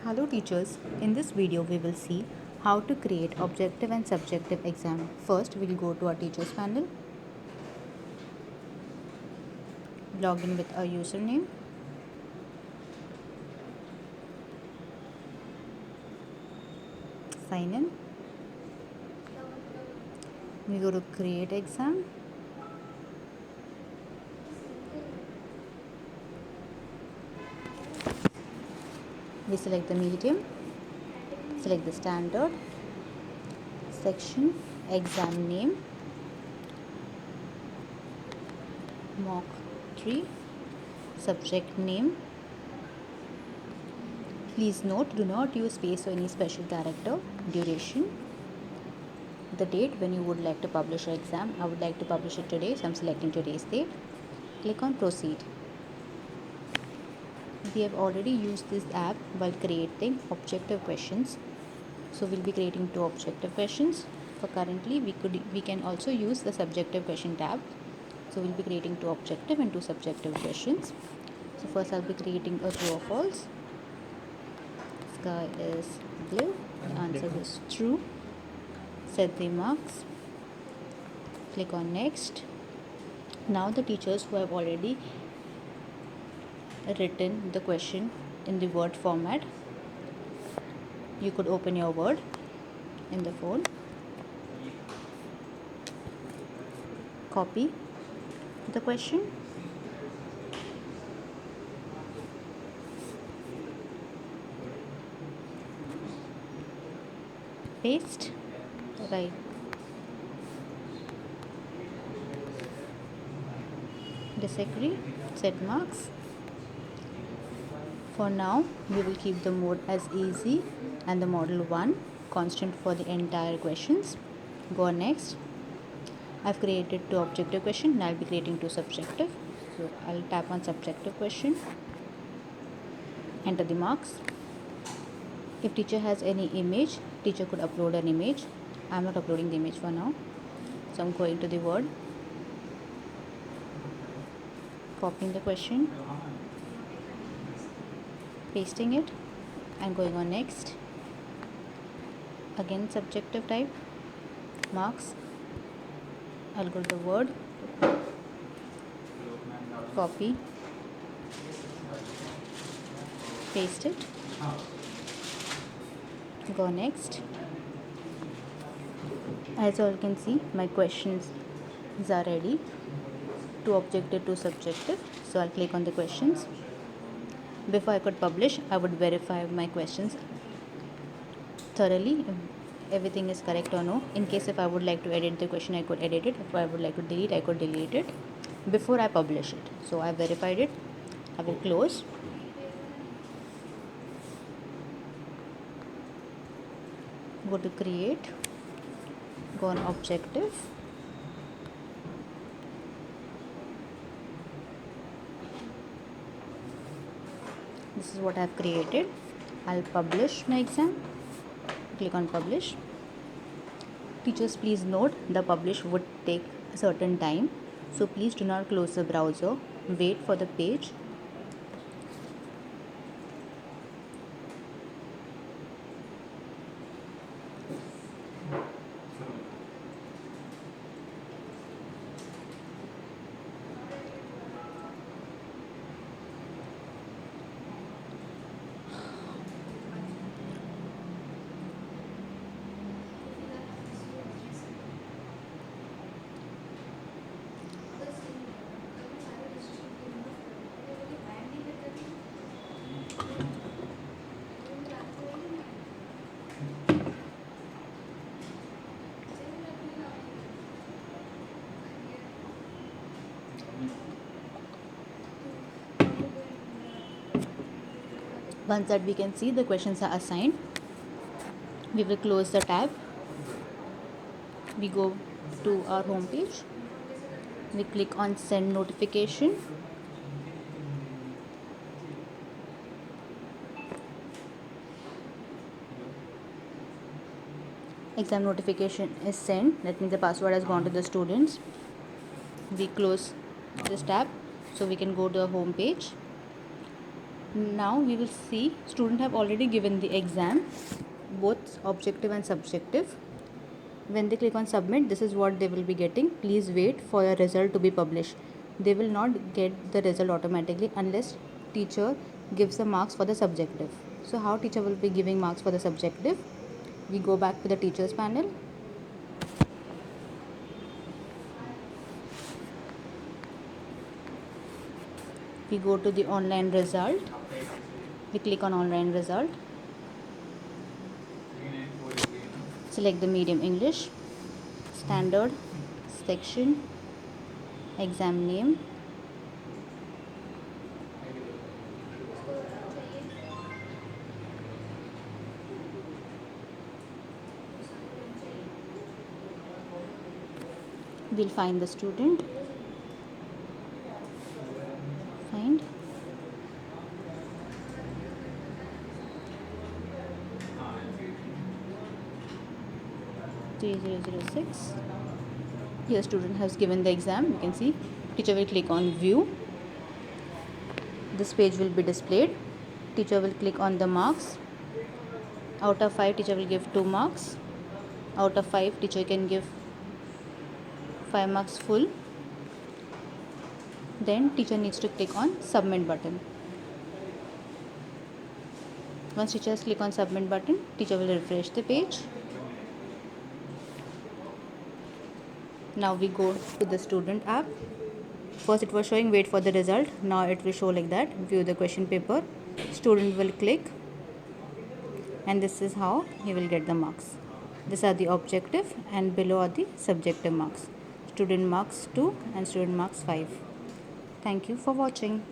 Hello teachers, in this video we will see how to create objective and subjective exam. First we will go to our teachers panel, log in with our username, sign in, we go to create exam, we select the medium, select the standard, section, exam name, mock 3, subject name. Please note, do not use space or any special character. Duration, the date when you would like to publish your exam. I would like to publish it today, so I'm selecting today's date. Click on proceed. We have already used this app while creating objective questions, so we'll be creating 2 objective questions. For currently we can also use the subjective question tab, so we'll be creating 2 objective and 2 subjective questions. So first I'll be creating a true or false. Sky is blue, the answer is true. Set the marks, click on next. Now the teachers who have already written the question in the Word format, you could open your Word in the phone, copy the question, paste, right, disagree, set marks. For now we will keep the mode as easy and the model 1 constant for the entire questions. Go on next. I've created 2 objective questions and I'll be creating 2 subjective. So I'll tap on subjective question, enter the marks. If teacher has any image, teacher could upload an image. I'm not uploading the image for now, so I'm going to the Word, copying the question, pasting it and going on next. Again subjective type, marks. I'll go to the Word, copy, paste it, go next. As you all can see, my questions are ready, 2 objective, 2 subjective. So I'll click on the questions. Before I could publish, I would verify my questions thoroughly, if everything is correct or no. In case if I would like to edit the question, I could edit it. If I would like to delete, I could delete it before I publish it. So I verified it. I will close. Go to create, go on objective, this is what I have created. I'll publish my exam, click on publish. Teachers, please note, the publish would take a certain time, so please do not close the browser, wait for the page. Once that we can see the questions are assigned, we will close the tab. We go to our home page. We click on send notification. Exam notification is sent. That means the password has gone to the students. We close this tab so we can go to the home page. Now we will see students have already given the exam, both objective and subjective. When they click on submit, this is what they will be getting. Please wait for your result to be published. They will not get the result automatically unless teacher gives the marks for the subjective. So how teacher will be giving marks for the subjective? We go back to the teachers panel. We go to the online result. We click on online result. Select the medium English, standard, section, exam name. We'll find the student. Find. (3006). Here student has given the exam. You can see teacher will click on view. This page will be displayed. Teacher will click on the marks. Out of 5 teacher will give 2 marks. Out of 5 teacher can give 5 marks full. Then teacher needs to click on submit button. Once teacher click on submit button, teacher will refresh the page. Now we go to the student app. First it was showing wait for the result. Now it will show like that, view the question paper. Student will click and this is how he will get the marks. These are the objective and below are the subjective marks. Student marks 2 and student marks 5. Thank you for watching.